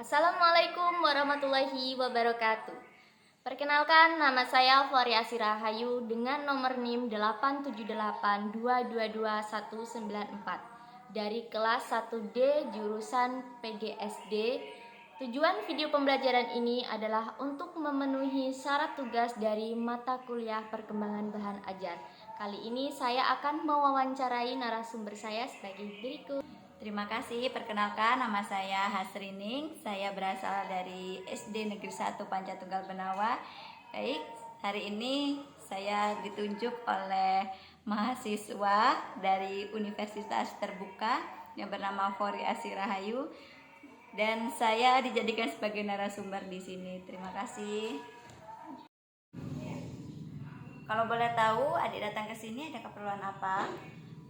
Assalamualaikum warahmatullahi wabarakatuh. Perkenalkan, nama saya Variasi Rahayu dengan nomor NIM 878222194 dari kelas 1D jurusan PGSD. Tujuan video pembelajaran ini adalah untuk memenuhi syarat tugas dari mata kuliah perkembangan bahan ajar. Kali ini saya akan mewawancarai narasumber saya sebagai berikut. Terima kasih, perkenalkan nama saya Hasrining. Saya berasal dari SD Negeri 1 Pancatunggal Benawa. Baik, hari ini saya ditunjuk oleh mahasiswa dari Universitas Terbuka yang bernama Variasi Rahayu dan saya dijadikan sebagai narasumber di sini. Terima kasih. Kalau boleh tahu, adik datang ke sini ada keperluan apa?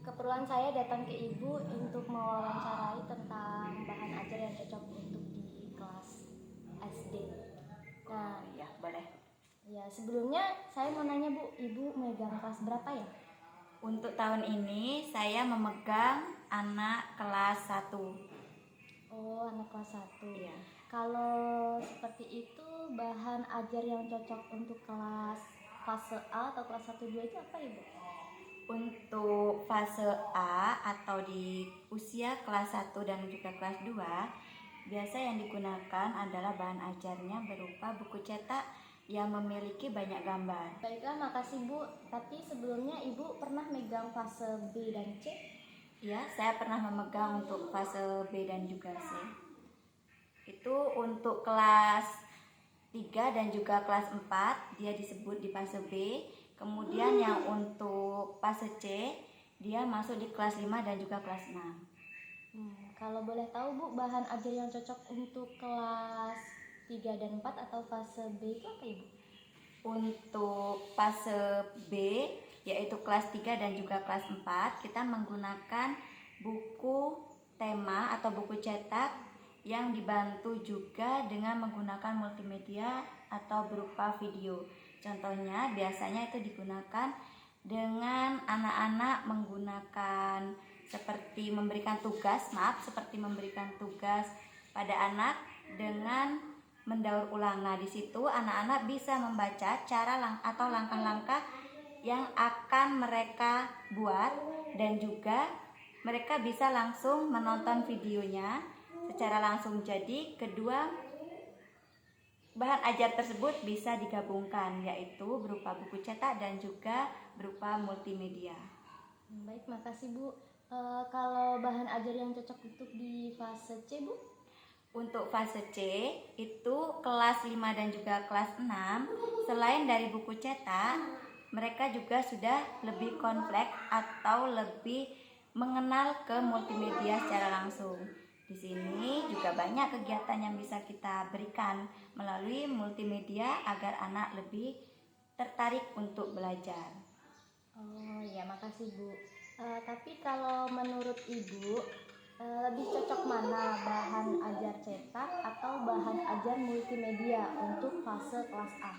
Keperluan saya datang ke Ibu untuk mewawancarai tentang bahan ajar yang cocok untuk di kelas SD. Nah, Ya, boleh. ya sebelumnya saya mau nanya Bu, Ibu megang kelas berapa ya? Untuk tahun ini saya memegang anak kelas 1. Oh, anak kelas 1. Iya. Kalau seperti itu, bahan ajar yang cocok untuk kelas fase A atau kelas 1 2 itu apa Ibu? Untuk fase A atau di usia kelas 1 dan juga kelas 2, biasa yang digunakan adalah bahan ajarnya berupa buku cetak yang memiliki banyak gambar. Baiklah, makasih Bu. Tapi sebelumnya Ibu pernah megang fase B dan C? Ya, saya pernah memegang untuk fase B dan juga C. Itu untuk kelas 3 dan juga kelas 4, dia disebut di fase B. Kemudian yang untuk fase C, dia masuk di kelas 5 dan juga kelas 6. Kalau boleh tahu Bu, bahan ajar yang cocok untuk kelas 3 dan 4 atau fase B itu apa Ibu? Untuk fase B, yaitu kelas 3 dan juga kelas 4, kita menggunakan buku tema atau buku cetak yang dibantu juga dengan menggunakan multimedia atau berupa video. Contohnya biasanya itu digunakan dengan anak-anak menggunakan seperti memberikan tugas pada anak dengan mendaur ulang. Nah, di situ anak-anak bisa membaca atau langkah-langkah yang akan mereka buat dan juga mereka bisa langsung menonton videonya secara langsung. Jadi kedua bahan ajar tersebut bisa digabungkan, yaitu berupa buku cetak dan juga berupa multimedia. Baik, makasih Bu. Kalau bahan ajar yang cocok untuk di fase C Bu? Untuk fase C itu kelas 5 dan juga kelas 6, selain dari buku cetak, mereka juga sudah lebih kompleks atau lebih mengenal ke multimedia secara langsung. Di sini juga banyak kegiatan yang bisa kita berikan melalui multimedia agar anak lebih tertarik untuk belajar. Oh ya, makasih Bu. Tapi kalau menurut Ibu, lebih cocok mana bahan ajar cetak atau bahan ajar multimedia untuk fase kelas A?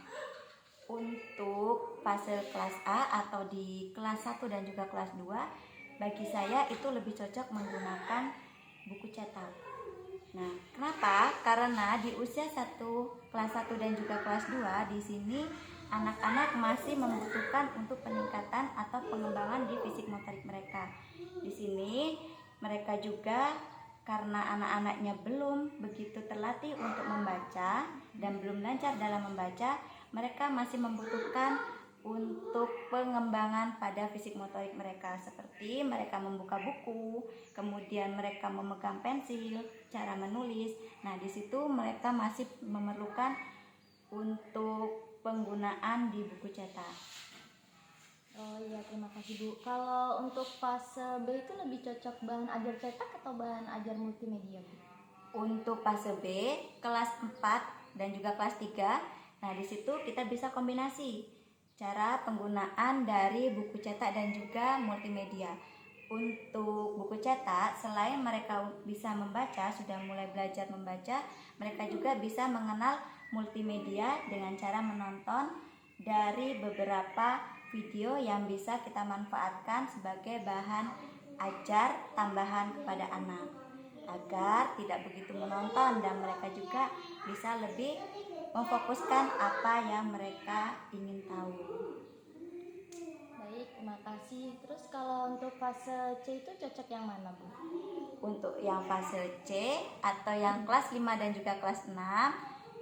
Untuk fase kelas A atau di kelas 1 dan juga kelas 2, bagi saya itu lebih cocok menggunakan buku cetak. Nah, kenapa? Karena di usia kelas 1 dan juga kelas 2, di sini anak-anak masih membutuhkan untuk peningkatan atau pengembangan di fisik motorik mereka. Di sini mereka juga karena anak-anaknya belum begitu terlatih untuk membaca dan belum lancar dalam membaca, mereka masih membutuhkan untuk pengembangan pada fisik motorik mereka, seperti mereka membuka buku, kemudian mereka memegang pensil, cara menulis. Nah, di situ mereka masih memerlukan untuk penggunaan di buku cetak. Oh iya, terima kasih Bu. Kalau untuk fase B itu lebih cocok bahan ajar cetak atau bahan ajar multimedia Bu? Untuk fase B, kelas 4 dan juga kelas 3, nah di situ kita bisa kombinasi cara penggunaan dari buku cetak dan juga multimedia. Untuk buku cetak, selain mereka bisa membaca, sudah mulai belajar membaca, mereka juga bisa mengenal multimedia dengan cara menonton dari beberapa video yang bisa kita manfaatkan sebagai bahan ajar tambahan kepada anak. agar tidak begitu menonton dan mereka juga bisa lebih memfokuskan apa yang mereka ingin tahu. Baik, terima kasih. Terus kalau untuk fase C itu cocok yang mana, Bu? Untuk yang fase C atau yang kelas 5 dan juga kelas 6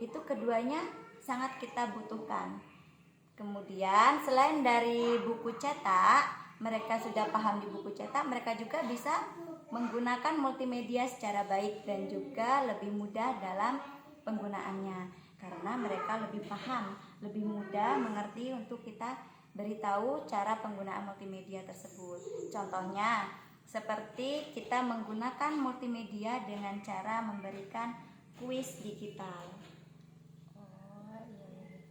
itu keduanya sangat kita butuhkan. Kemudian selain dari buku cetak, mereka sudah paham di buku cetak, mereka juga bisa menggunakan multimedia secara baik dan juga lebih mudah dalam penggunaannya karena mereka lebih paham, lebih mudah mengerti untuk kita beritahu cara penggunaan multimedia tersebut. Contohnya seperti kita menggunakan multimedia dengan cara memberikan kuis digital. Oh, iya.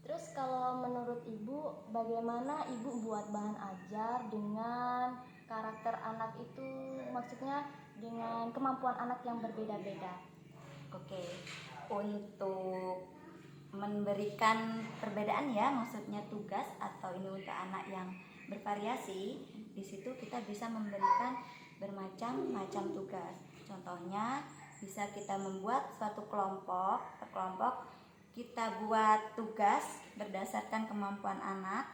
Terus kalau menurut Ibu, bagaimana Ibu buat bahan ajar dengan karakter anak itu, maksudnya dengan kemampuan anak yang berbeda-beda? Oke, untuk memberikan perbedaan ya, maksudnya tugas atau ini untuk anak yang bervariasi, di situ kita bisa memberikan bermacam-macam tugas. Contohnya bisa kita membuat suatu kelompok, per kelompok kita buat tugas berdasarkan kemampuan anak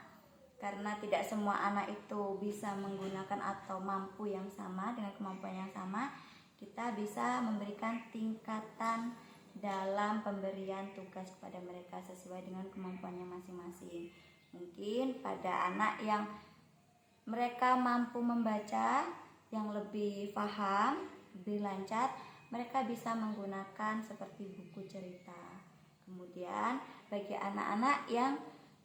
karena tidak semua anak itu bisa menggunakan atau mampu yang sama dengan kemampuan yang sama. Kita bisa memberikan tingkatan dalam pemberian tugas kepada mereka sesuai dengan kemampuannya masing-masing. Mungkin pada anak yang mereka mampu membaca, yang lebih paham, lebih lancar, mereka bisa menggunakan seperti buku cerita. Kemudian bagi anak-anak yang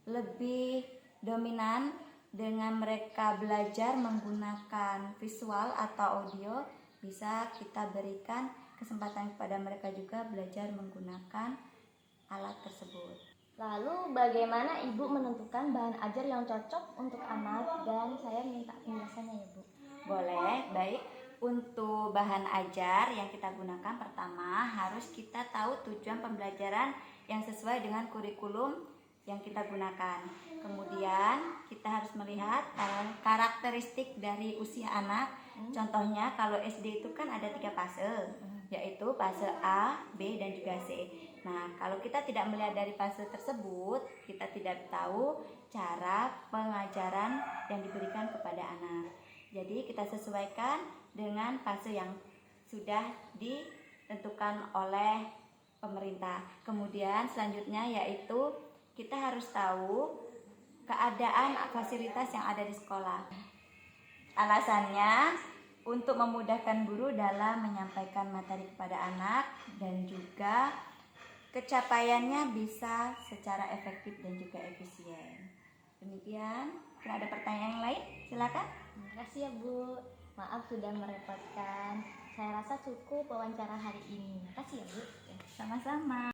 lebih dominan dengan mereka belajar menggunakan visual atau audio, bisa kita berikan kesempatan kepada mereka juga belajar menggunakan alat tersebut. Lalu bagaimana Ibu menentukan bahan ajar yang cocok untuk anak, dan saya minta penjelasannya ya, Bu. Boleh, baik. Untuk bahan ajar yang kita gunakan, pertama harus kita tahu tujuan pembelajaran yang sesuai dengan kurikulum yang kita gunakan. Kemudian kita harus melihat karakteristik dari usia anak. Contohnya kalau SD itu kan ada 3 fase, yaitu fase A, B, dan juga C. Nah, kalau kita tidak melihat dari fase tersebut, kita tidak tahu cara pengajaran yang diberikan kepada anak. Jadi kita sesuaikan dengan fase yang sudah ditentukan oleh pemerintah. Kemudian selanjutnya yaitu kita harus tahu keadaan fasilitas yang ada di sekolah. Alasannya untuk memudahkan guru dalam menyampaikan materi kepada anak dan juga kecapaiannya bisa secara efektif dan juga efisien. Demikian. Ada pertanyaan yang lain? Silakan. Terima kasih ya, Bu. Maaf sudah merepotkan. Saya rasa cukup wawancara hari ini. Terima kasih ya, Bu. Sama-sama.